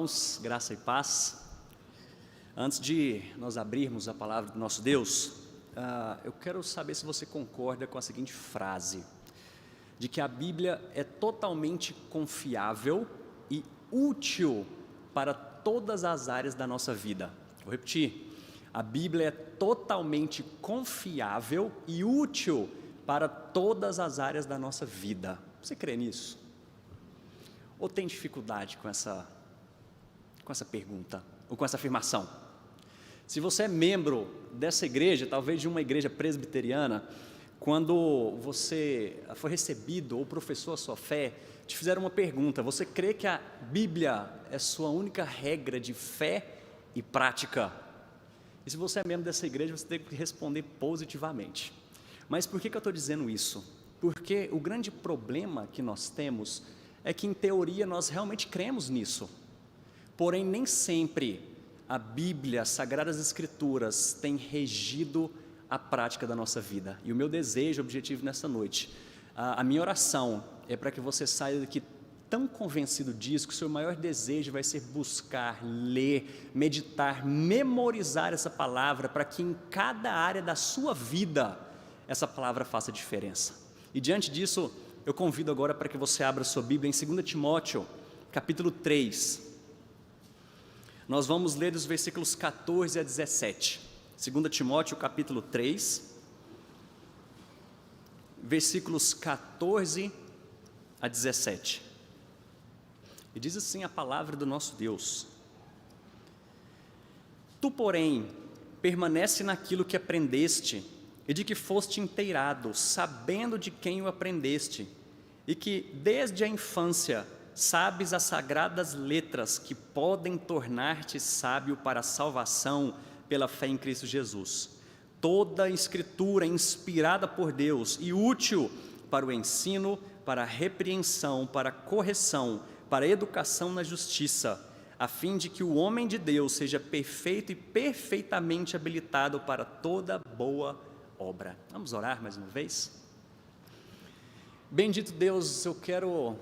irmãos, graça e paz. Antes de nós abrirmos a palavra do nosso Deus, eu quero saber se você concorda com a seguinte frase, de que a Bíblia é totalmente confiável e útil para todas as áreas da nossa vida. Vou repetir, a Bíblia é totalmente confiável e útil para todas as áreas da nossa vida. Você crê nisso? Ou tem dificuldade com essa pergunta, ou com essa afirmação? Se você é membro dessa igreja, talvez de uma igreja presbiteriana, quando você foi recebido ou professou a sua fé, te fizeram uma pergunta: você crê que a Bíblia é sua única regra de fé e prática? E se você é membro dessa igreja, você tem que responder positivamente. Mas por que eu estou dizendo isso? Porque o grande problema que nós temos é que, em teoria, nós realmente cremos nisso. Porém, nem sempre a Bíblia, as Sagradas Escrituras, tem regido a prática da nossa vida. E o meu desejo, objetivo nessa noite, a minha oração é para que você saia daqui tão convencido disso, que o seu maior desejo vai ser buscar, ler, meditar, memorizar essa palavra, para que em cada área da sua vida, essa palavra faça diferença. E diante disso, eu convido agora para que você abra sua Bíblia em 2 Timóteo, capítulo 3. Nós vamos ler dos versículos 14 a 17. 2 Timóteo, capítulo 3, versículos 14 a 17. E diz assim a palavra do nosso Deus: Tu, porém, permanece naquilo que aprendeste e de que foste inteirado, sabendo de quem o aprendeste, e que desde a infância sabes as sagradas letras que podem tornar-te sábio para a salvação pela fé em Cristo Jesus. Toda a Escritura é inspirada por Deus e útil para o ensino, para a repreensão, para a correção, para a educação na justiça, a fim de que o homem de Deus seja perfeito e perfeitamente habilitado para toda boa obra. Vamos orar mais uma vez? Bendito Deus, eu quero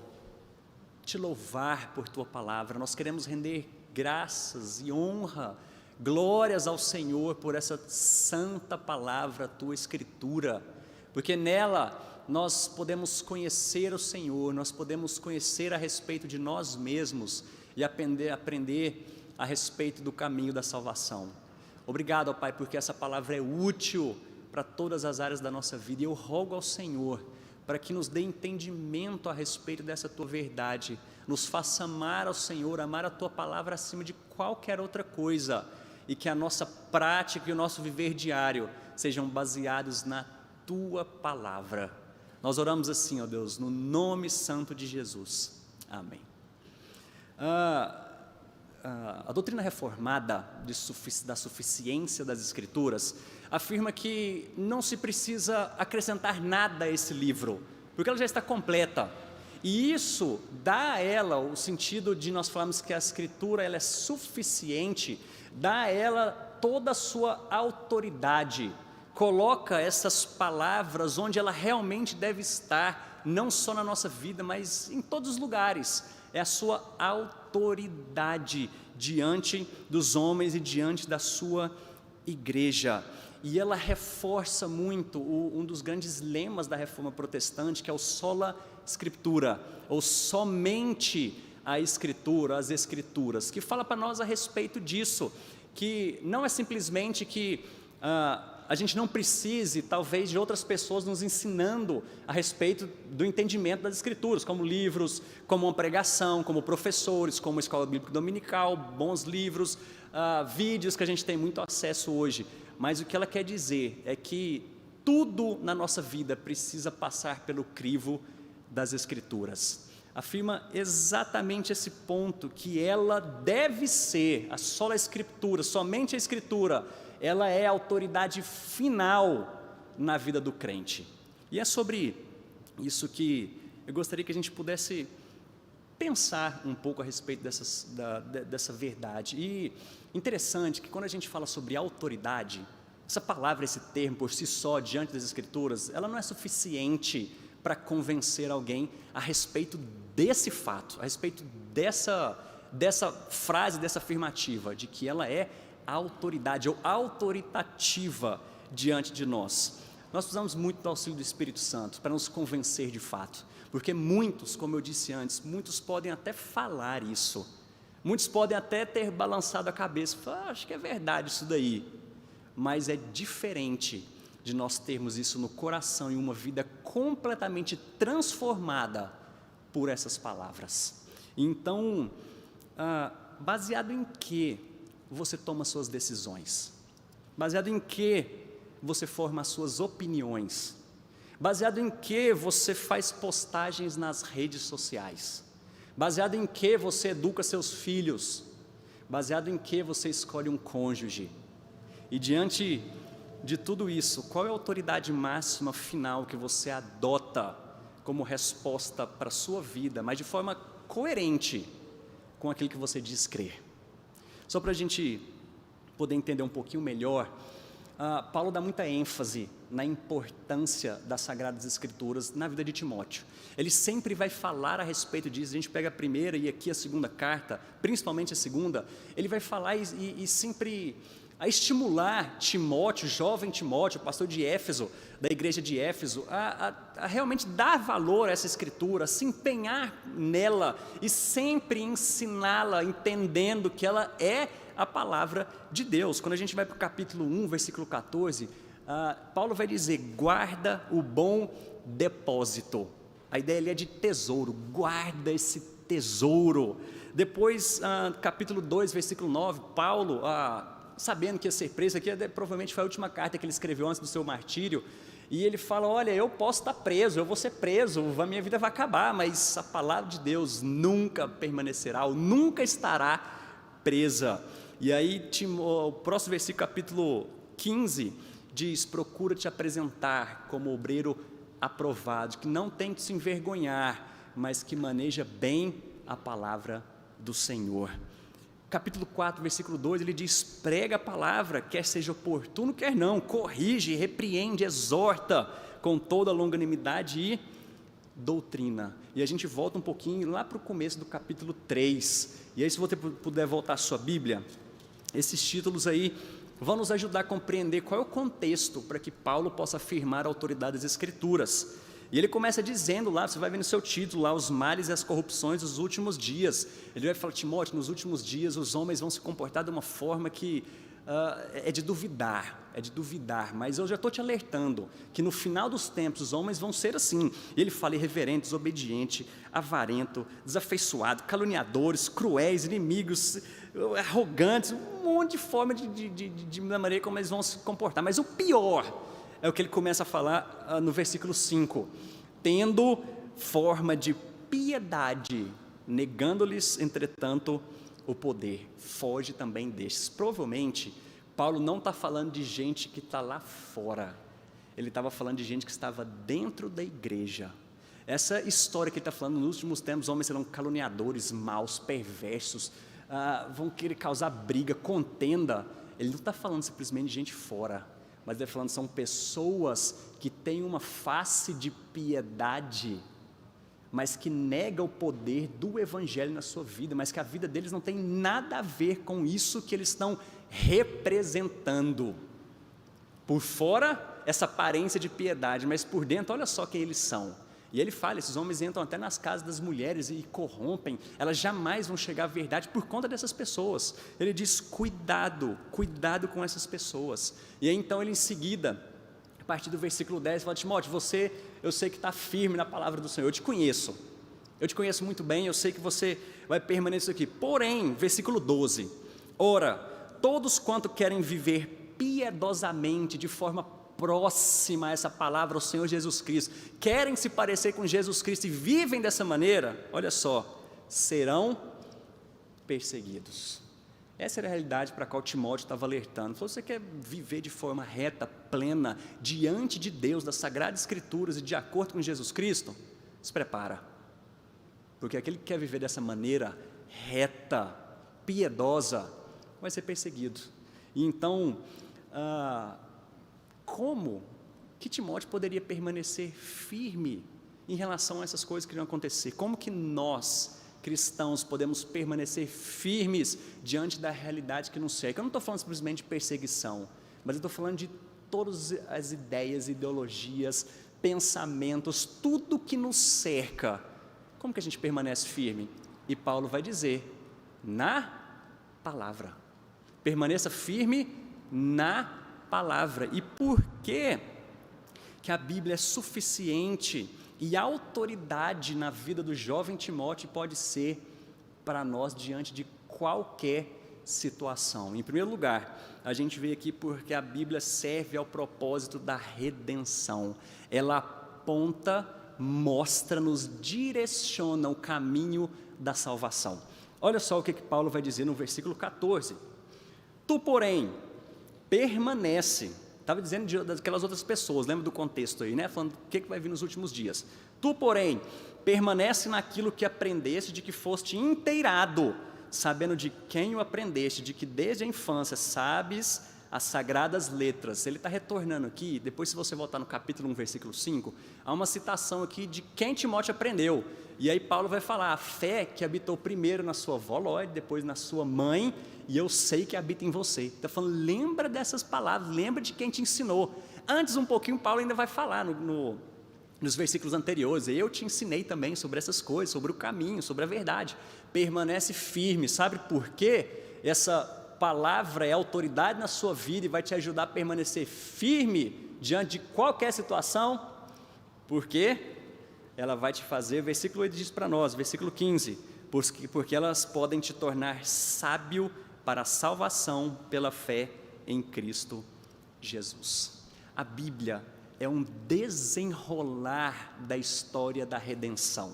te louvar por tua palavra. Nós queremos render graças e honra, glórias ao Senhor por essa santa palavra, tua Escritura, porque nela nós podemos conhecer o Senhor, nós podemos conhecer a respeito de nós mesmos e aprender a respeito do caminho da salvação. Obrigado, ó Pai, porque essa palavra é útil para todas as áreas da nossa vida, e eu rogo ao Senhor para que nos dê entendimento a respeito dessa tua verdade, nos faça amar ao Senhor, amar a tua palavra acima de qualquer outra coisa, e que a nossa prática e o nosso viver diário sejam baseados na tua palavra. Nós oramos assim, ó Deus, no nome santo de Jesus, amém. A doutrina reformada da suficiência das Escrituras afirma que não se precisa acrescentar nada a esse livro, porque ela já está completa, e isso dá a ela o sentido de nós falarmos que a Escritura ela é suficiente, dá a ela toda a sua autoridade, coloca essas palavras onde ela realmente deve estar, não só na nossa vida, mas em todos os lugares. É a sua autoridade diante dos homens e diante da sua igreja. E ela reforça muito um dos grandes lemas da Reforma Protestante, que é o sola scriptura, ou somente a Escritura, as Escrituras, que fala para nós a respeito disso, que não é simplesmente que a gente não precise, talvez, de outras pessoas nos ensinando a respeito do entendimento das Escrituras, como livros, como uma pregação, como professores, como escola bíblica dominical, bons livros, vídeos que a gente tem muito acesso hoje. Mas o que ela quer dizer é que tudo na nossa vida precisa passar pelo crivo das Escrituras. Afirma exatamente esse ponto, que ela deve ser, a sola Escritura, somente a Escritura, ela é a autoridade final na vida do crente. E é sobre isso que eu gostaria que a gente pudesse pensar um pouco a respeito dessa verdade. E interessante que quando a gente fala sobre autoridade, essa palavra, esse termo por si só, diante das Escrituras, ela não é suficiente para convencer alguém a respeito desse fato, a respeito dessa frase, dessa afirmativa, de que ela é a autoridade ou autoritativa diante de nós. Nós precisamos muito do auxílio do Espírito Santo para nos convencer de fato, porque muitos, como eu disse antes, muitos podem até falar isso, muitos podem até ter balançado a cabeça, falar, acho que é verdade isso daí, mas é diferente de nós termos isso no coração e uma vida completamente transformada por essas palavras. Então, baseado em que você toma suas decisões? Baseado em que você forma as suas opiniões? Baseado em que você faz postagens nas redes sociais? Baseado em que você educa seus filhos? Baseado em que você escolhe um cônjuge? E diante de tudo isso, qual é a autoridade máxima final que você adota como resposta para a sua vida, mas de forma coerente com aquilo que você diz crer? Só para a gente poder entender um pouquinho melhor, Paulo dá muita ênfase na importância das Sagradas Escrituras na vida de Timóteo. Ele sempre vai falar a respeito disso. A gente pega a primeira e aqui a segunda carta, principalmente a segunda, ele vai falar e sempre a estimular Timóteo, jovem Timóteo, pastor de Éfeso, da igreja de Éfeso, a realmente dar valor a essa escritura, a se empenhar nela e sempre ensiná-la, entendendo que ela é a palavra de Deus. Quando a gente vai para o capítulo 1, versículo 14, Paulo vai dizer, guarda o bom depósito. A ideia ali é de tesouro, guarda esse tesouro. Depois, capítulo 2, versículo 9, Paulo, sabendo que ia ser preso, aqui provavelmente foi a última carta que ele escreveu antes do seu martírio, e ele fala, olha, eu posso estar preso, eu vou ser preso, a minha vida vai acabar, mas a palavra de Deus nunca permanecerá, ou nunca estará presa. E aí o próximo versículo, capítulo 15, diz, procura te apresentar como obreiro aprovado, que não tem que se envergonhar, mas que maneja bem a palavra do Senhor. Capítulo 4, versículo 2, ele diz, prega a palavra, quer seja oportuno, quer não, corrige, repreende, exorta, com toda longanimidade e doutrina. E a gente volta um pouquinho lá para o começo do capítulo 3, e aí se você puder voltar a sua Bíblia, esses títulos aí vão nos ajudar a compreender qual é o contexto para que Paulo possa afirmar a autoridade das Escrituras. E ele começa dizendo lá, você vai ver no seu título lá, os males e as corrupções dos últimos dias. Ele vai falar, Timóteo, nos últimos dias os homens vão se comportar de uma forma que é de duvidar, mas eu já estou te alertando, que no final dos tempos os homens vão ser assim. E ele fala irreverente, desobediente, avarento, desafeiçoado, caluniadores, cruéis, inimigos, arrogantes, um monte de forma da maneira como eles vão se comportar. Mas o pior é o que ele começa a falar no versículo 5, tendo forma de piedade, negando-lhes, entretanto, o poder. Foge também destes. Provavelmente, Paulo não está falando de gente que está lá fora, ele estava falando de gente que estava dentro da igreja. Essa história que ele está falando, nos últimos tempos, homens serão caluniadores, maus, perversos, vão querer causar briga, contenda. Ele não está falando simplesmente de gente fora, mas ele está falando são pessoas que têm uma face de piedade, mas que nega o poder do Evangelho na sua vida, mas que a vida deles não tem nada a ver com isso que eles estão representando. Por fora, essa aparência de piedade, mas por dentro, olha só quem eles são. E ele fala, esses homens entram até nas casas das mulheres e corrompem, elas jamais vão chegar à verdade por conta dessas pessoas. Ele diz, cuidado com essas pessoas. E aí então ele em seguida, a partir do versículo 10, fala, Timóteo, eu sei que está firme na palavra do Senhor, eu te conheço muito bem, eu sei que você vai permanecer aqui. Porém, versículo 12, ora, todos quanto querem viver piedosamente, de forma próxima a essa palavra, ao Senhor Jesus Cristo, querem se parecer com Jesus Cristo e vivem dessa maneira, olha só, serão perseguidos. Essa era a realidade para a qual Timóteo estava alertando. Se você quer viver de forma reta, plena, diante de Deus, das Sagradas Escrituras e de acordo com Jesus Cristo, se prepara, porque aquele que quer viver dessa maneira reta, piedosa, vai ser perseguido. E então, como que Timóteo poderia permanecer firme em relação a essas coisas que iam acontecer? Como que nós, cristãos, podemos permanecer firmes diante da realidade que nos cerca. Eu não estou falando simplesmente de perseguição, mas eu estou falando de todas as ideias, ideologias, pensamentos, tudo que nos cerca. Como que a gente permanece firme? E Paulo vai dizer, na palavra. Permaneça firme na palavra. E por que a Bíblia é suficiente e autoridade na vida do jovem Timóteo pode ser para nós diante de qualquer situação? Em primeiro lugar, a gente vê aqui porque a Bíblia serve ao propósito da redenção. Ela aponta, mostra, nos direciona o caminho da salvação. Olha só o que Paulo vai dizer no versículo 14. Tu, porém, permanece. Estava dizendo daquelas outras pessoas, lembra do contexto aí, né? Falando o que vai vir nos últimos dias. Tu, porém, permanece naquilo que aprendeste, de que foste inteirado, sabendo de quem o aprendeste, de que desde a infância sabes as sagradas letras. Ele está retornando aqui, depois se você voltar no capítulo 1, versículo 5, há uma citação aqui de quem Timóteo aprendeu. E aí Paulo vai falar, a fé que habitou primeiro na sua avó Lóide, depois na sua mãe, e eu sei que habita em você. Está falando, lembra dessas palavras, lembra de quem te ensinou. Antes um pouquinho, Paulo ainda vai falar nos versículos anteriores, eu te ensinei também sobre essas coisas, sobre o caminho, sobre a verdade. Permanece firme, sabe por quê? Essa palavra é autoridade na sua vida e vai te ajudar a permanecer firme diante de qualquer situação, porque ela vai te fazer, versículo 8 diz para nós, versículo 15, porque elas podem te tornar sábio para a salvação pela fé em Cristo Jesus. A Bíblia é um desenrolar da história da redenção.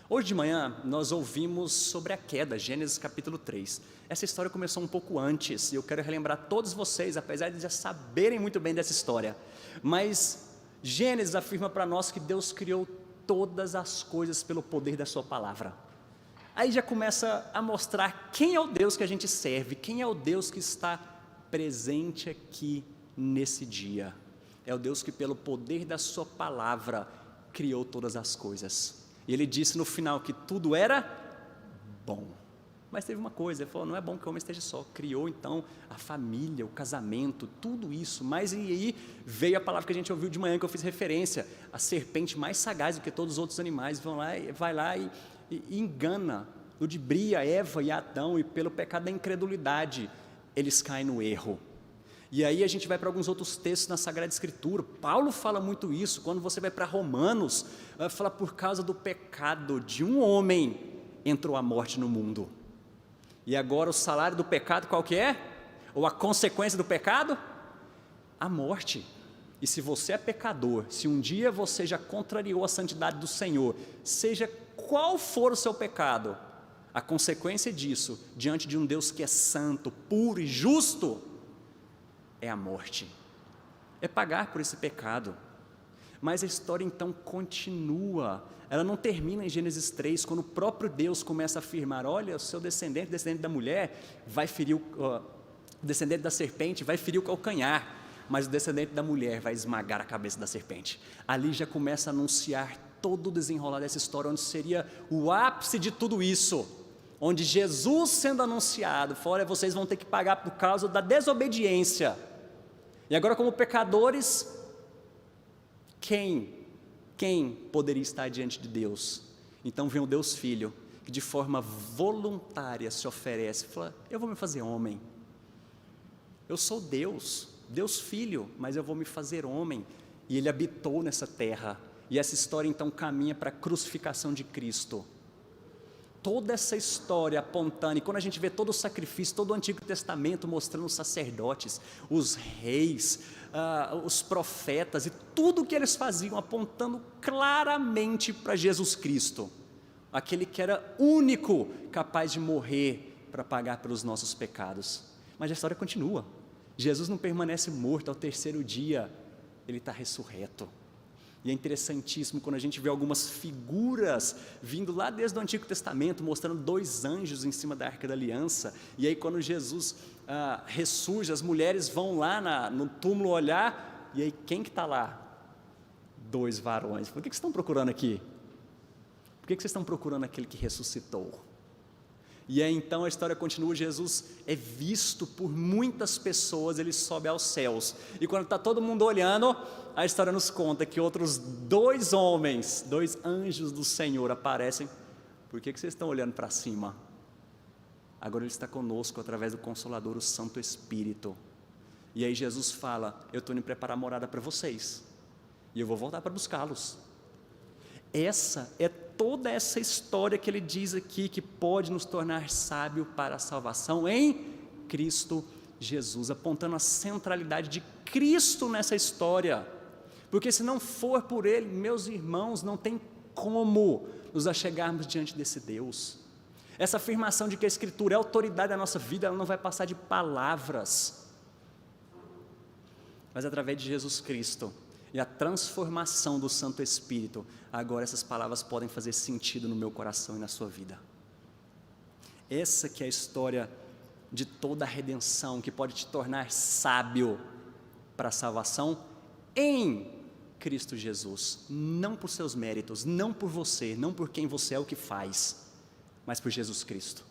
Hoje de manhã nós ouvimos sobre a queda, Gênesis capítulo 3. Essa história começou um pouco antes, e eu quero relembrar todos vocês, apesar de já saberem muito bem dessa história, mas Gênesis afirma para nós que Deus criou todas as coisas pelo poder da sua palavra. Aí já começa a mostrar quem é o Deus que a gente serve, quem é o Deus que está presente aqui nesse dia. É o Deus que pelo poder da sua palavra criou todas as coisas. E ele disse no final que tudo era bom. Mas teve uma coisa, ele falou, não é bom que o homem esteja só. Criou então a família, o casamento, tudo isso. Mas e aí veio a palavra que a gente ouviu de manhã, que eu fiz referência, a serpente mais sagaz do que todos os outros animais, vai lá e engana, ludibria Eva e Adão, e pelo pecado da incredulidade, eles caem no erro. E aí a gente vai para alguns outros textos na Sagrada Escritura, Paulo fala muito isso, quando você vai para Romanos, vai falar por causa do pecado de um homem, entrou a morte no mundo. E agora o salário do pecado qual que é? Ou a consequência do pecado? A morte. E se você é pecador, se um dia você já contrariou a santidade do Senhor, seja qual for o seu pecado, a consequência disso, diante de um Deus que é santo, puro e justo, é a morte, é pagar por esse pecado. Mas a história então continua, ela não termina em Gênesis 3, quando o próprio Deus começa a afirmar, olha, o seu descendente da mulher, vai ferir o descendente da serpente, vai ferir o calcanhar, mas o descendente da mulher vai esmagar a cabeça da serpente. Ali já começa a anunciar todo o desenrolar dessa história, onde seria o ápice de tudo isso, onde Jesus sendo anunciado, olha, vocês vão ter que pagar por causa da desobediência. E agora, como pecadores, quem poderia estar diante de Deus? Então vem o Deus Filho, que de forma voluntária se oferece, fala, eu vou me fazer homem, eu sou Deus Filho, mas eu vou me fazer homem, e Ele habitou nessa terra, e essa história então caminha para a crucificação de Cristo. Toda essa história apontando, e quando a gente vê todo o sacrifício, todo o Antigo Testamento mostrando os sacerdotes, os reis, os profetas e tudo o que eles faziam, apontando claramente para Jesus Cristo, aquele que era único capaz de morrer para pagar pelos nossos pecados. Mas a história continua, Jesus não permanece morto, ao terceiro dia Ele está ressurreto. E é interessantíssimo quando a gente vê algumas figuras vindo lá desde o Antigo Testamento, mostrando 2 anjos em cima da Arca da Aliança, e aí quando Jesus ressurge, as mulheres vão lá no túmulo olhar, e aí quem que está lá? 2 varões. Por que vocês estão procurando aqui? Por que vocês estão procurando aquele que ressuscitou? E aí então a história continua, Jesus é visto por muitas pessoas, ele sobe aos céus. E quando está todo mundo olhando, a história nos conta que outros 2 homens, 2 anjos do Senhor aparecem. Por que vocês estão olhando para cima? Agora ele está conosco através do Consolador, o Santo Espírito. E aí Jesus fala, eu estou indo preparar morada para vocês. E eu vou voltar para buscá-los. Essa é toda essa história que ele diz aqui, que pode nos tornar sábio para a salvação em Cristo Jesus, apontando a centralidade de Cristo nessa história, porque se não for por Ele, meus irmãos, não tem como nos achegarmos diante desse Deus. Essa afirmação de que a Escritura é a autoridade da nossa vida, ela não vai passar de palavras, mas através de Jesus Cristo e a transformação do Santo Espírito, agora essas palavras podem fazer sentido no meu coração e na sua vida. Essa que é a história de toda a redenção, que pode te tornar sábio para a salvação em Cristo Jesus, não por seus méritos, não por você, não por quem você é o que faz, mas por Jesus Cristo.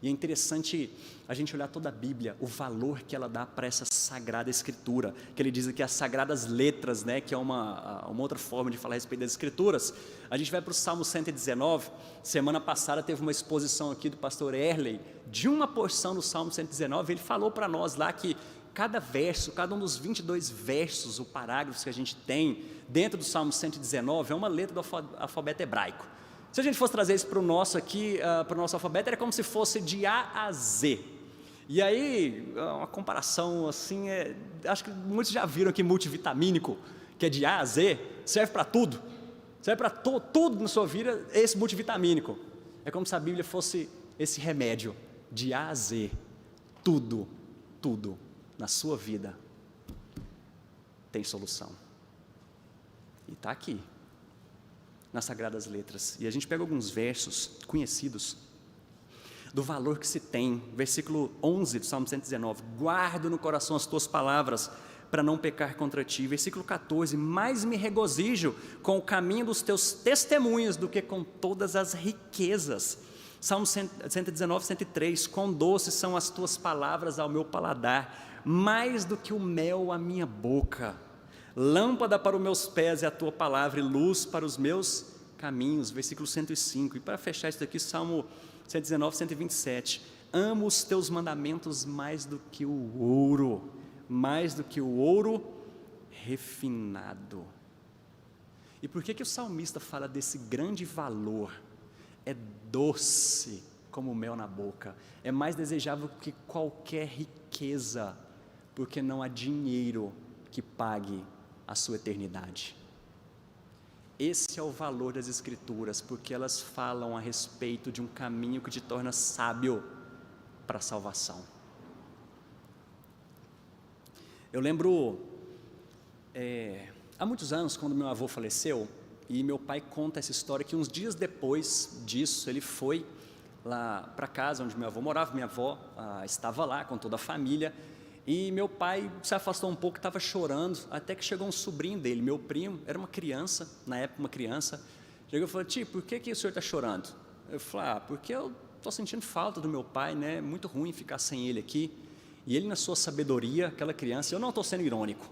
E é interessante a gente olhar toda a Bíblia, o valor que ela dá para essa Sagrada Escritura, que ele diz aqui as Sagradas Letras, né, que é uma outra forma de falar a respeito das Escrituras. A gente vai para o Salmo 119, semana passada teve uma exposição aqui do pastor Erley, de uma porção do Salmo 119, ele falou para nós lá que cada verso, cada um dos 22 versos, ou parágrafos que a gente tem dentro do Salmo 119, é uma letra do alfabeto hebraico. Se a gente fosse trazer isso para o nosso aqui, para o nosso alfabeto, era como se fosse de A a Z. E aí, uma comparação assim, acho que muitos já viram aqui multivitamínico, que é de A a Z, serve para tudo. Serve para tudo na sua vida, esse multivitamínico. É como se a Bíblia fosse esse remédio, de A a Z. Tudo na sua vida tem solução. E está aqui, nas Sagradas Letras, e a gente pega alguns versos conhecidos, do valor que se tem, versículo 11 do Salmo 119, guardo no coração as tuas palavras, para não pecar contra ti, versículo 14, mais me regozijo com o caminho dos teus testemunhos, do que com todas as riquezas, Salmo 119, 103, quão doces são as tuas palavras ao meu paladar, mais do que o mel à minha boca, lâmpada para os meus pés é a tua palavra e luz para os meus caminhos, versículo 105, e para fechar isso daqui, Salmo 119, 127, amo os teus mandamentos mais do que o ouro refinado. E por que o salmista fala desse grande valor? É doce como mel na boca, é mais desejável que qualquer riqueza, porque não há dinheiro que pague a sua eternidade. Esse é o valor das Escrituras, porque elas falam a respeito de um caminho que te torna sábio para a salvação. Eu lembro, há muitos anos, quando meu avô faleceu, e meu pai conta essa história, que uns dias depois disso, ele foi lá para casa onde meu avô morava, minha avó estava lá com toda a família, e meu pai se afastou um pouco, estava chorando, até que chegou um sobrinho dele, meu primo, era uma criança, na época uma criança, chegou e falou, tio, por que o senhor está chorando? Eu falei, porque eu estou sentindo falta do meu pai, né? É muito ruim ficar sem ele aqui. E ele, na sua sabedoria, aquela criança, eu não estou sendo irônico,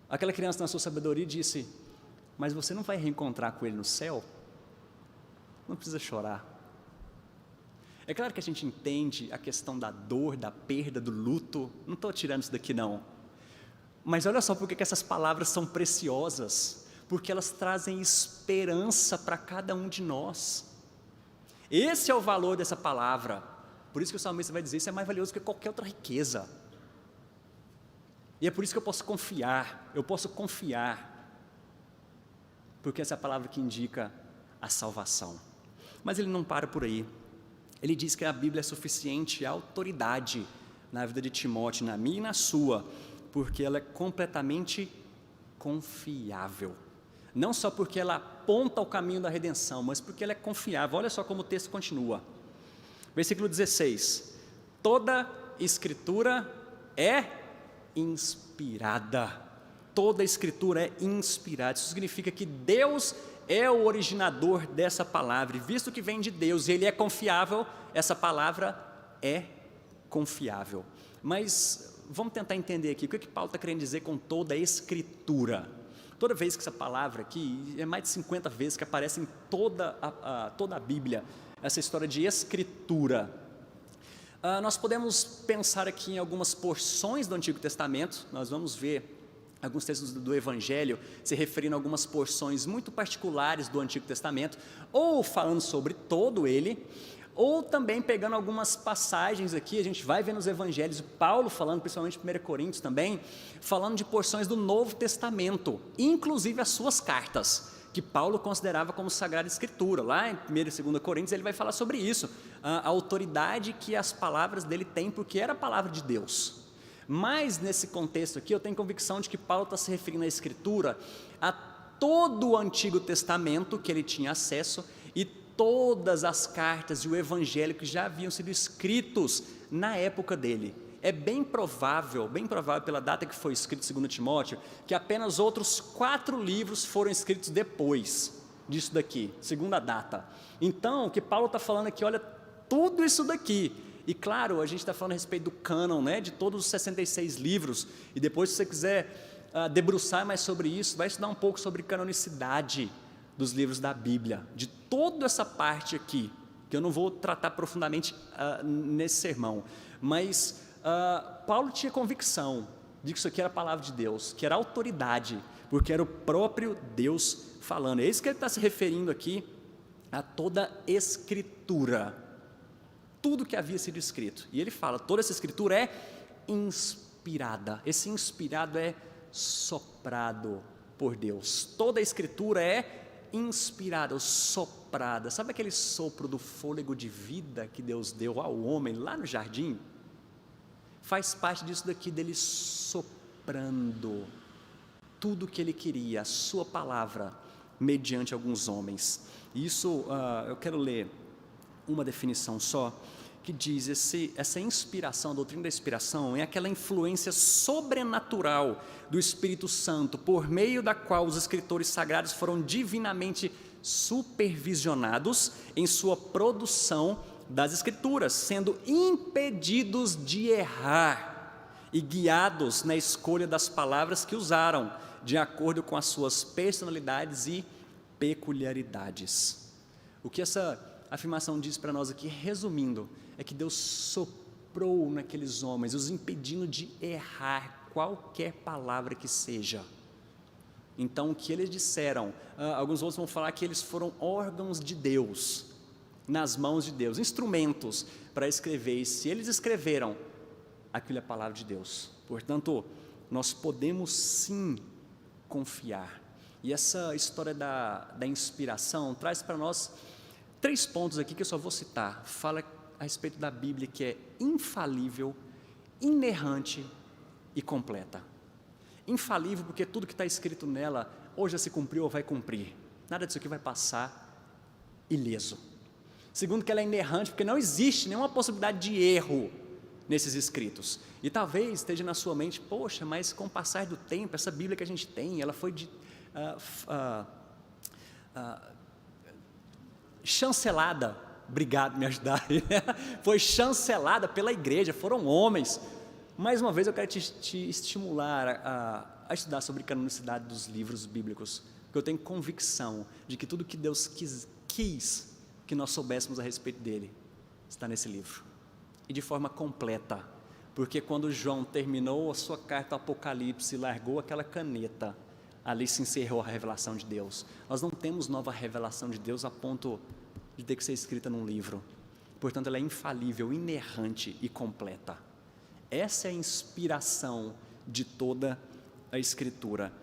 aquela criança na sua sabedoria disse, mas você não vai reencontrar com ele no céu? Não precisa chorar. É claro que a gente entende a questão da dor, da perda, do luto, não estou tirando isso daqui não, mas olha só porque que essas palavras são preciosas, porque elas trazem esperança para cada um de nós. Esse é o valor dessa palavra, por isso que o salmista vai dizer, isso é mais valioso que qualquer outra riqueza, e é por isso que eu posso confiar, porque essa é a palavra que indica a salvação. Mas ele não para por aí, ele diz que a Bíblia é suficiente autoridade na vida de Timóteo, na minha e na sua, porque ela é completamente confiável, não só porque ela aponta o caminho da redenção, mas porque ela é confiável. Olha só como o texto continua, versículo 16, toda Escritura é inspirada, toda a Escritura é inspirada, isso significa que Deus é o originador dessa palavra, e visto que vem de Deus e ele é confiável, essa palavra é confiável. Mas vamos tentar entender aqui o que Paulo está querendo dizer com toda a Escritura. Toda vez que essa palavra aqui, é mais de 50 vezes que aparece em toda a Bíblia, essa história de Escritura. Nós podemos pensar aqui em algumas porções do Antigo Testamento. Nós vamos ver alguns textos do Evangelho se referindo a algumas porções muito particulares do Antigo Testamento, ou falando sobre todo ele, ou também pegando algumas passagens aqui, a gente vai ver nos Evangelhos, Paulo falando, principalmente em 1 Coríntios também, falando de porções do Novo Testamento, inclusive as suas cartas, que Paulo considerava como Sagrada Escritura. Lá em 1 e 2 Coríntios ele vai falar sobre isso, a autoridade que as palavras dele têm, porque era a palavra de Deus. Mas nesse contexto aqui eu tenho convicção de que Paulo está se referindo à Escritura, a todo o Antigo Testamento que ele tinha acesso e todas as cartas e o Evangelho que já haviam sido escritos na época dele. É bem provável pela data que foi escrito 2 Timóteo, que apenas outros 4 livros foram escritos depois disso daqui, segunda data. Então, o que Paulo está falando aqui, olha, tudo isso daqui. E claro, a gente está falando a respeito do cânon, né, de todos os 66 livros, e depois se você quiser debruçar mais sobre isso, vai estudar um pouco sobre canonicidade dos livros da Bíblia, de toda essa parte aqui, que eu não vou tratar profundamente nesse sermão, mas Paulo tinha convicção de que isso aqui era a palavra de Deus, que era autoridade, porque era o próprio Deus falando. É isso que ele está se referindo aqui, a toda Escritura, tudo que havia sido escrito. E ele fala, toda essa Escritura é inspirada. Esse inspirado é soprado por Deus. Toda a Escritura é inspirada, soprada. Sabe aquele sopro do fôlego de vida que Deus deu ao homem lá no jardim? Faz parte disso daqui, dele soprando tudo o que ele queria, a sua palavra, mediante alguns homens. E isso, eu quero ler uma definição só, que diz, essa inspiração, a doutrina da inspiração, é aquela influência sobrenatural do Espírito Santo, por meio da qual os escritores sagrados foram divinamente supervisionados em sua produção das Escrituras, sendo impedidos de errar e guiados na escolha das palavras que usaram, de acordo com as suas personalidades e peculiaridades. O que essa afirmação diz para nós aqui, resumindo, é que Deus soprou naqueles homens, os impedindo de errar qualquer palavra que seja. Então, o que eles disseram, alguns outros vão falar que eles foram órgãos de Deus, nas mãos de Deus, instrumentos para escrever, e se eles escreveram, aquilo é a palavra de Deus. Portanto, nós podemos sim confiar. E essa história da inspiração traz para nós 3 pontos aqui que eu só vou citar. Fala a respeito da Bíblia, que é infalível, inerrante e completa. Infalível porque tudo que está escrito nela ou já se cumpriu ou vai cumprir. Nada disso aqui vai passar ileso. Segundo, que ela é inerrante porque não existe nenhuma possibilidade de erro nesses escritos. E talvez esteja na sua mente, poxa, mas com o passar do tempo, essa Bíblia que a gente tem, ela foi chancelada, obrigado por me ajudar, foi chancelada pela igreja, foram homens. Mais uma vez eu quero te estimular a estudar sobre a canonicidade dos livros bíblicos, porque eu tenho convicção de que tudo que Deus quis que nós soubéssemos a respeito dele está nesse livro, e de forma completa, porque quando João terminou a sua carta ao Apocalipse e largou aquela caneta, ali se encerrou a revelação de Deus. Nós não temos nova revelação de Deus a ponto de ter que ser escrita num livro. Portanto, ela é infalível, inerrante e completa. Essa é a inspiração de toda a Escritura.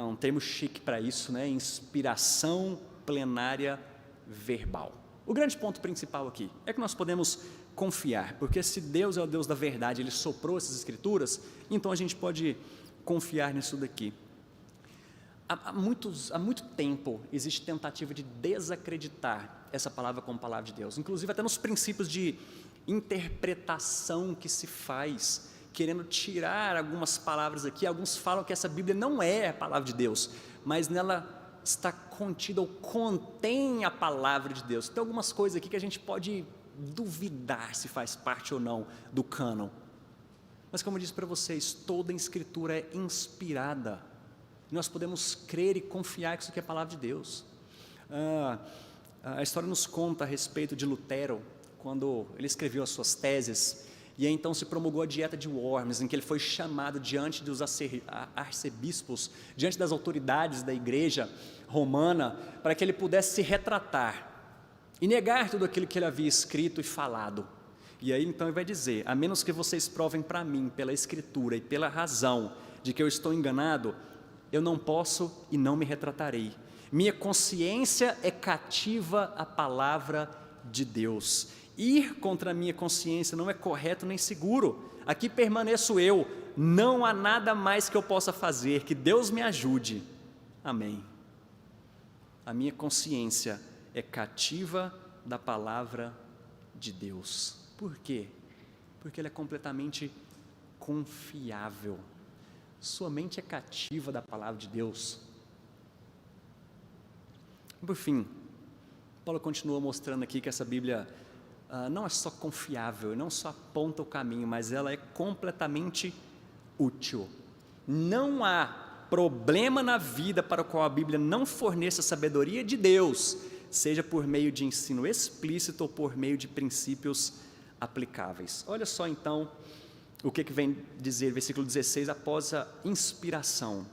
Um termo chique para isso, né? Inspiração plenária verbal. O grande ponto principal aqui é que nós podemos confiar, porque se Deus é o Deus da verdade, Ele soprou essas Escrituras, então a gente pode confiar nisso daqui. Há muito tempo existe tentativa de desacreditar essa palavra como palavra de Deus, inclusive até nos princípios de interpretação que se faz, querendo tirar algumas palavras aqui. Alguns falam que essa Bíblia não é a palavra de Deus, mas nela está contida ou contém a palavra de Deus. Tem algumas coisas aqui que a gente pode duvidar se faz parte ou não do cânon. Mas como eu disse para vocês, toda a Escritura é inspirada. Nós podemos crer e confiar que isso aqui é a palavra de Deus. A história nos conta a respeito de Lutero, quando ele escreveu as suas teses, e aí então se promulgou a dieta de Worms, em que ele foi chamado diante dos arcebispos, diante das autoridades da igreja romana, para que ele pudesse se retratar e negar tudo aquilo que ele havia escrito e falado. E aí então ele vai dizer: a menos que vocês provem para mim, pela Escritura e pela razão, de que eu estou enganado, eu não posso e não me retratarei. Minha consciência é cativa à palavra de Deus. Ir contra a minha consciência não é correto nem seguro. Aqui permaneço eu, não há nada mais que eu possa fazer, que Deus me ajude. Amém. A minha consciência é cativa da palavra de Deus. Por quê? Porque ela é completamente confiável. Sua mente é cativa da palavra de Deus. Por fim, Paulo continua mostrando aqui que essa Bíblia não é só confiável, não só aponta o caminho, mas ela é completamente útil. Não há problema na vida para o qual a Bíblia não forneça a sabedoria de Deus, seja por meio de ensino explícito ou por meio de princípios aplicáveis. Olha só então o que vem dizer o versículo 16 após a inspiração.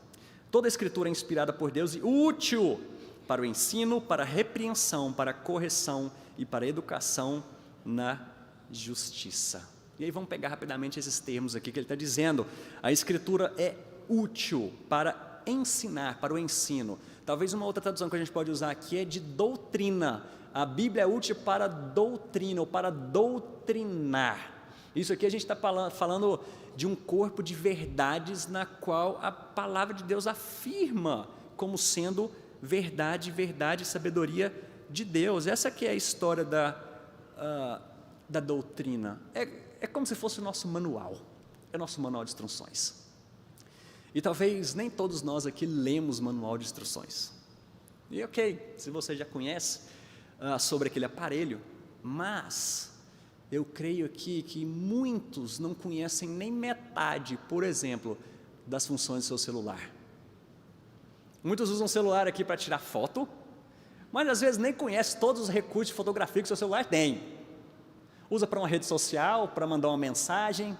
Toda a Escritura é inspirada por Deus e útil para o ensino, para a repreensão, para a correção e para a educação na justiça. E aí vamos pegar rapidamente esses termos aqui que ele está dizendo. A Escritura é útil para ensinar, para o ensino. Talvez uma outra tradução que a gente pode usar aqui é de doutrina. A Bíblia é útil para doutrina ou para doutrinar. Isso aqui a gente está falando de um corpo de verdades na qual a palavra de Deus afirma como sendo verdade, verdade e sabedoria de Deus. Essa aqui é a história da doutrina. É como se fosse o nosso manual, é o nosso manual de instruções. E talvez nem todos nós aqui lemos manual de instruções. E ok, se você já conhece sobre aquele aparelho, mas eu creio aqui que muitos não conhecem nem metade, por exemplo, das funções do seu celular. Muitos usam o celular aqui para tirar foto, mas às vezes nem conhece todos os recursos de fotografia que o seu celular tem. Usa para uma rede social, para mandar uma mensagem,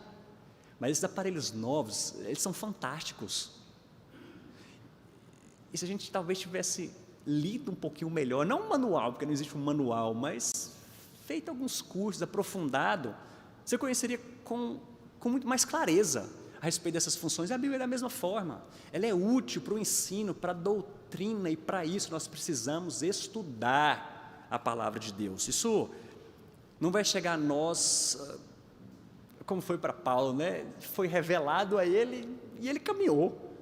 mas esses aparelhos novos, eles são fantásticos. E se a gente talvez tivesse lido um pouquinho melhor, não um manual, porque não existe um manual, mas feito alguns cursos, aprofundado, você conheceria com muito mais clareza a respeito dessas funções. A Bíblia é da mesma forma, ela é útil para o ensino, para a doutrina, e para isso nós precisamos estudar a palavra de Deus. Isso não vai chegar a nós, como foi para Paulo, né? Foi revelado a ele e ele caminhou,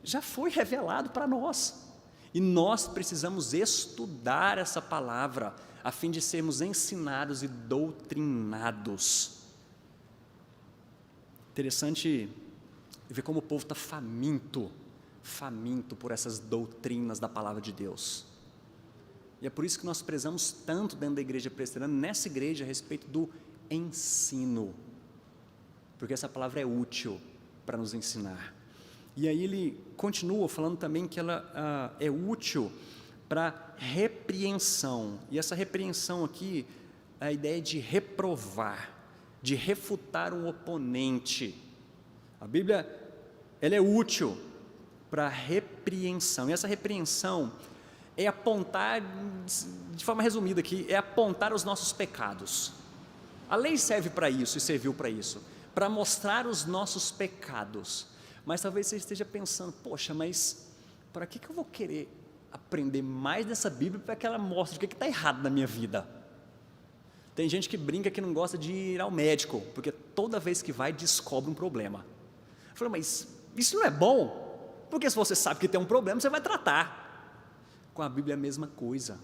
já foi revelado para nós, e nós precisamos estudar essa palavra, a fim de sermos ensinados e doutrinados. Interessante ver como o povo está faminto por essas doutrinas da palavra de Deus. E é por isso que nós prezamos tanto dentro da igreja presbiteriana, nessa igreja, a respeito do ensino, porque essa palavra é útil para nos ensinar. E aí ele continua falando também que ela é útil para repreensão, e essa repreensão aqui, a ideia de reprovar, de refutar um oponente. A Bíblia, ela é útil para repreensão, e essa repreensão é apontar, de forma resumida aqui, é apontar os nossos pecados. A lei serve para isso e serviu para isso, para mostrar os nossos pecados. Mas talvez você esteja pensando, poxa, mas para que eu vou querer aprender mais dessa Bíblia para que ela mostre o que está errado na minha vida? Tem gente que brinca que não gosta de ir ao médico, porque toda vez que vai descobre um problema. Eu falei, mas isso não é bom? Porque se você sabe que tem um problema, você vai tratar. Com a Bíblia é a mesma coisa.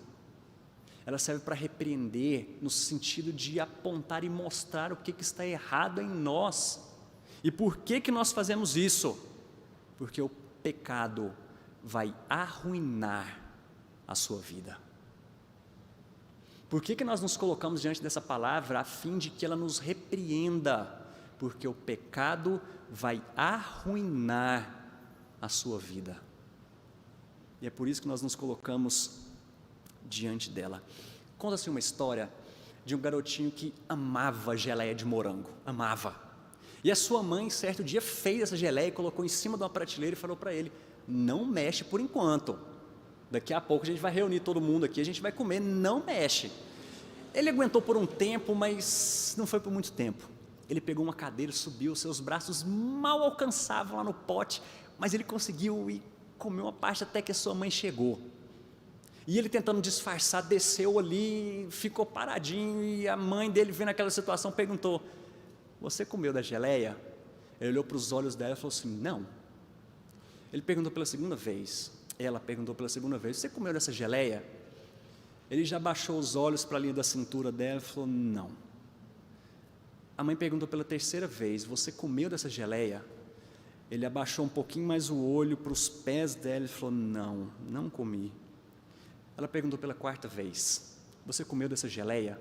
Ela serve para repreender, no sentido de apontar e mostrar o que está errado em nós. E por que nós fazemos isso? Porque o pecado vai arruinar a sua vida. Por que nós nos colocamos diante dessa palavra? A fim de que ela nos repreenda, porque o pecado vai arruinar a sua vida. E é por isso que nós nos colocamos diante dela. Conta-se uma história de um garotinho que amava geleia de morango, amava. E a sua mãe, certo dia, fez essa geleia e colocou em cima de uma prateleira e falou para ele: não mexe por enquanto, daqui a pouco a gente vai reunir todo mundo aqui, a gente vai comer, não mexe. Ele aguentou por um tempo, mas não foi por muito tempo. Ele pegou uma cadeira, subiu, seus braços mal alcançavam lá no pote, mas ele conseguiu e comeu uma parte até que a sua mãe chegou. E ele tentando disfarçar, desceu ali, ficou paradinho, e a mãe dele, vendo aquela situação, perguntou: você comeu da geleia? Ele olhou para os olhos dela e falou assim: não. Ele perguntou pela segunda vez, ela perguntou pela segunda vez: você comeu dessa geleia? Ele já baixou os olhos para a linha da cintura dela e falou: não. A mãe perguntou pela terceira vez: você comeu dessa geleia? Ele abaixou um pouquinho mais o olho para os pés dela e falou: não, não comi. Ela perguntou pela quarta vez: você comeu dessa geleia?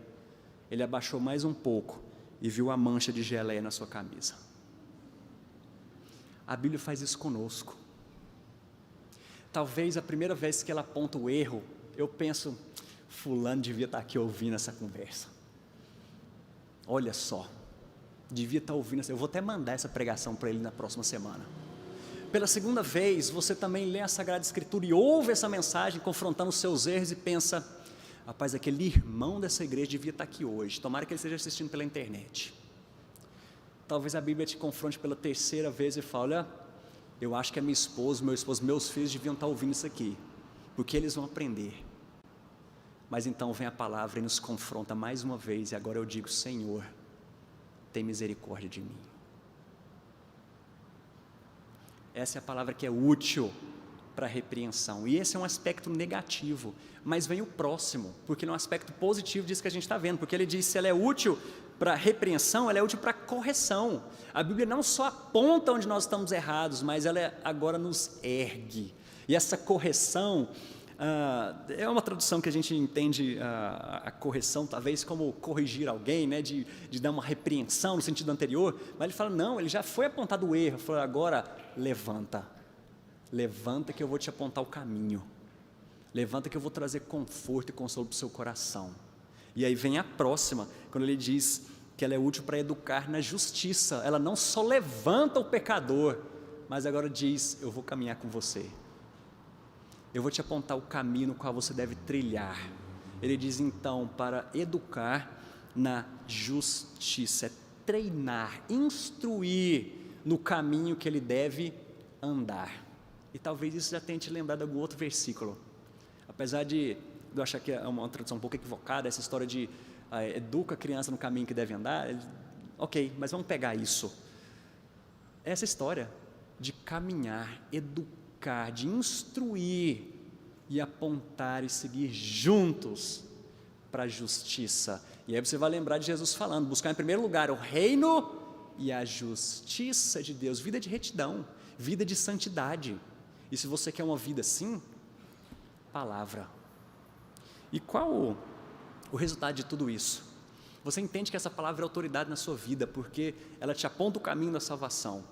Ele abaixou mais um pouco e viu a mancha de geleia na sua camisa. A Bíblia faz isso conosco. Talvez a primeira vez que ela aponta o erro, eu penso: fulano devia estar aqui ouvindo essa conversa. Olha só, devia estar ouvindo essa. Eu vou até mandar essa pregação para ele na próxima semana. Pela segunda vez, você também lê a Sagrada Escritura e ouve essa mensagem confrontando os seus erros e pensa: rapaz, aquele irmão dessa igreja devia estar aqui hoje, tomara que ele esteja assistindo pela internet. Talvez a Bíblia te confronte pela terceira vez e fale: olha, eu acho que a minha esposa, meu esposo, meus filhos deviam estar ouvindo isso aqui, porque eles vão aprender. Mas então vem a palavra e nos confronta mais uma vez, e agora eu digo: Senhor, tem misericórdia de mim. Essa é a palavra que é útil para a repreensão, e esse é um aspecto negativo, mas vem o próximo, porque no aspecto positivo disso que a gente está vendo, porque ele diz: se ela é útil para a repreensão, ela é útil para a correção. A Bíblia não só aponta onde nós estamos errados, mas ela agora nos ergue, e essa correção é uma tradução que a gente entende a correção talvez como corrigir alguém, né, de dar uma repreensão no sentido anterior, mas ele fala: não, ele já foi apontado o erro, ele falou: agora levanta, levanta que eu vou te apontar o caminho, levanta que eu vou trazer conforto e consolo para o seu coração. E aí vem a próxima, quando ele diz que ela é útil para educar na justiça. Ela não só levanta o pecador, mas agora diz: eu vou caminhar com você, eu vou te apontar o caminho no qual você deve trilhar. Ele diz então para educar na justiça, é treinar, instruir no caminho que ele deve andar. E talvez isso já tenha te lembrado de algum outro versículo, apesar de eu achar que é uma tradução um pouco equivocada, essa história de educa a criança no caminho que deve andar. Ok, mas vamos pegar isso, essa história de caminhar, educar, de instruir e apontar e seguir juntos para a justiça. E aí você vai lembrar de Jesus falando: buscar em primeiro lugar o reino e a justiça de Deus, vida de retidão, vida de santidade. E se você quer uma vida assim, palavra. E qual o resultado de tudo isso? Você entende que essa palavra é autoridade na sua vida, porque ela te aponta o caminho da salvação,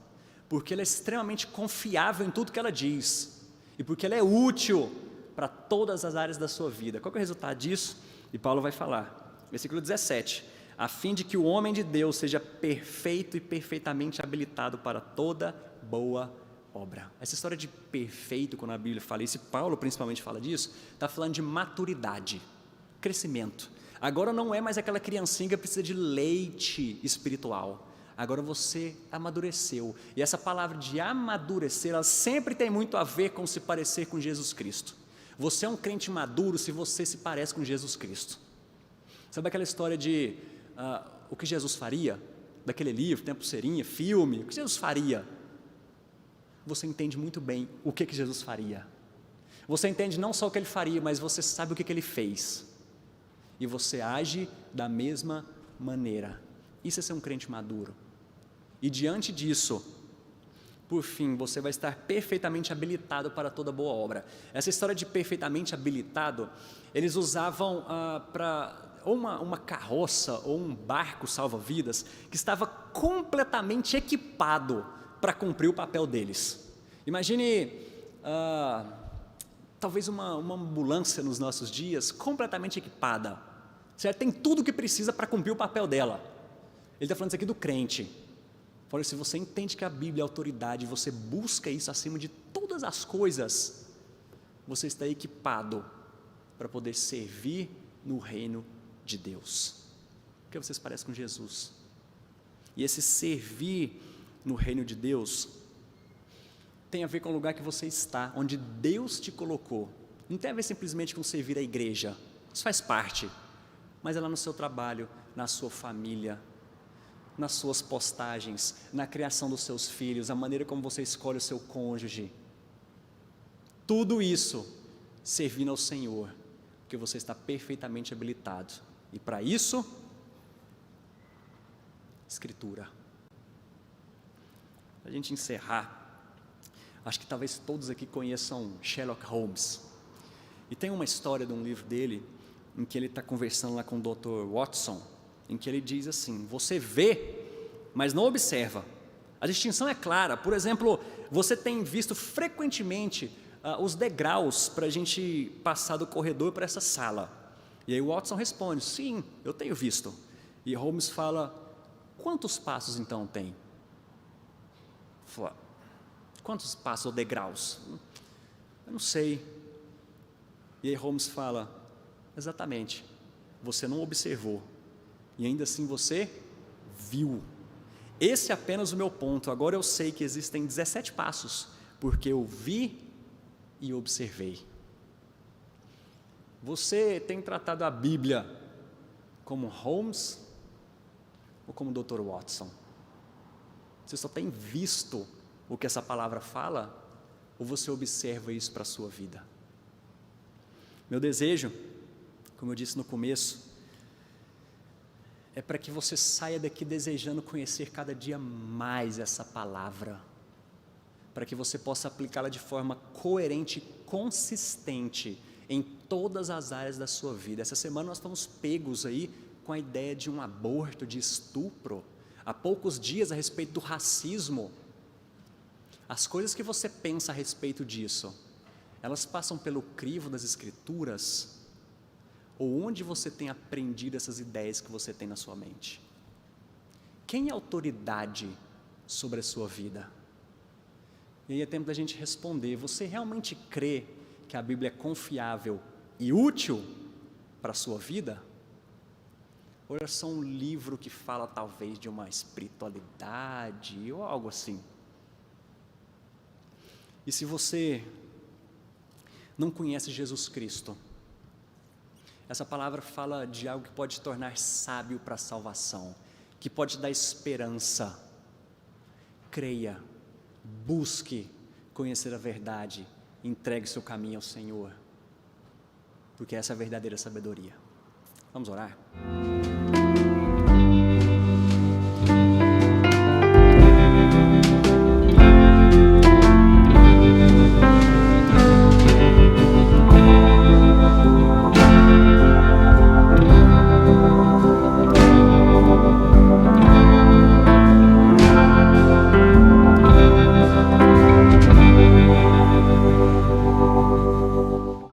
porque ela é extremamente confiável em tudo que ela diz, e porque ela é útil para todas as áreas da sua vida. Qual que é o resultado disso? E Paulo vai falar, versículo 17: a fim de que o homem de Deus seja perfeito e perfeitamente habilitado para toda boa obra. Essa história de perfeito, quando a Bíblia fala isso, e Paulo principalmente fala disso, está falando de maturidade, crescimento. Agora não é mais aquela criancinha que precisa de leite espiritual, agora você amadureceu, e essa palavra de amadurecer, ela sempre tem muito a ver com se parecer com Jesus Cristo. Você é um crente maduro se você se parece com Jesus Cristo. Sabe aquela história de o que Jesus faria? Daquele livro, Tempo Serinha, filme, o que Jesus faria? Você entende muito bem o que Jesus faria. Você entende não só o que ele faria, mas você sabe o que ele fez. E você age da mesma maneira. Isso é ser um crente maduro. E diante disso, por fim, você vai estar perfeitamente habilitado para toda boa obra. Essa história de perfeitamente habilitado, eles usavam para ou uma carroça ou um barco salva-vidas que estava completamente equipado para cumprir o papel deles. Imagine, talvez uma ambulância nos nossos dias, completamente equipada, certo? Tem tudo o que precisa para cumprir o papel dela. Ele está falando isso aqui do crente. Olha, se você entende que a Bíblia é autoridade, você busca isso acima de todas as coisas, você está equipado para poder servir no reino de Deus. Porque vocês parecem com Jesus. E esse servir no reino de Deus tem a ver com o lugar que você está, onde Deus te colocou. Não tem a ver simplesmente com servir a igreja, isso faz parte, mas é lá no seu trabalho, na sua família, nas suas postagens, na criação dos seus filhos, a maneira como você escolhe o seu cônjuge. Tudo isso servindo ao Senhor, porque você está perfeitamente habilitado. E para isso, Escritura. Para a gente encerrar, acho que talvez todos aqui conheçam Sherlock Holmes. E tem uma história de um livro dele, em que ele está conversando lá com o Dr. Watson, em que ele diz assim: você vê, mas não observa. A distinção é clara. Por exemplo, você tem visto frequentemente os degraus para a gente passar do corredor para essa sala. E aí o Watson responde: sim, eu tenho visto. E Holmes fala: quantos passos então tem? Fala: quantos passos ou degraus? Eu não sei. E aí Holmes fala: exatamente, você não observou, e ainda assim você viu. Esse é apenas o meu ponto. Agora eu sei que existem 17 passos, porque eu vi e observei. Você tem tratado a Bíblia como Holmes ou como Dr. Watson? Você só tem visto o que essa palavra fala, ou você observa isso para a sua vida? Meu desejo, como eu disse no começo, é para que você saia daqui desejando conhecer cada dia mais essa palavra, para que você possa aplicá-la de forma coerente e consistente em todas as áreas da sua vida. Essa semana nós estamos pegos aí com a ideia de um aborto, de estupro. Há poucos dias a respeito do racismo. As coisas que você pensa a respeito disso, elas passam pelo crivo das Escrituras? Ou onde você tem aprendido essas ideias que você tem na sua mente? Quem é autoridade sobre a sua vida? E aí é tempo da gente responder: você realmente crê que a Bíblia é confiável e útil para a sua vida? Ou é só um livro que fala talvez de uma espiritualidade ou algo assim? E se você não conhece Jesus Cristo, essa palavra fala de algo que pode te tornar sábio para a salvação, que pode te dar esperança. Creia, busque conhecer a verdade, entregue seu caminho ao Senhor, porque essa é a verdadeira sabedoria. Vamos orar?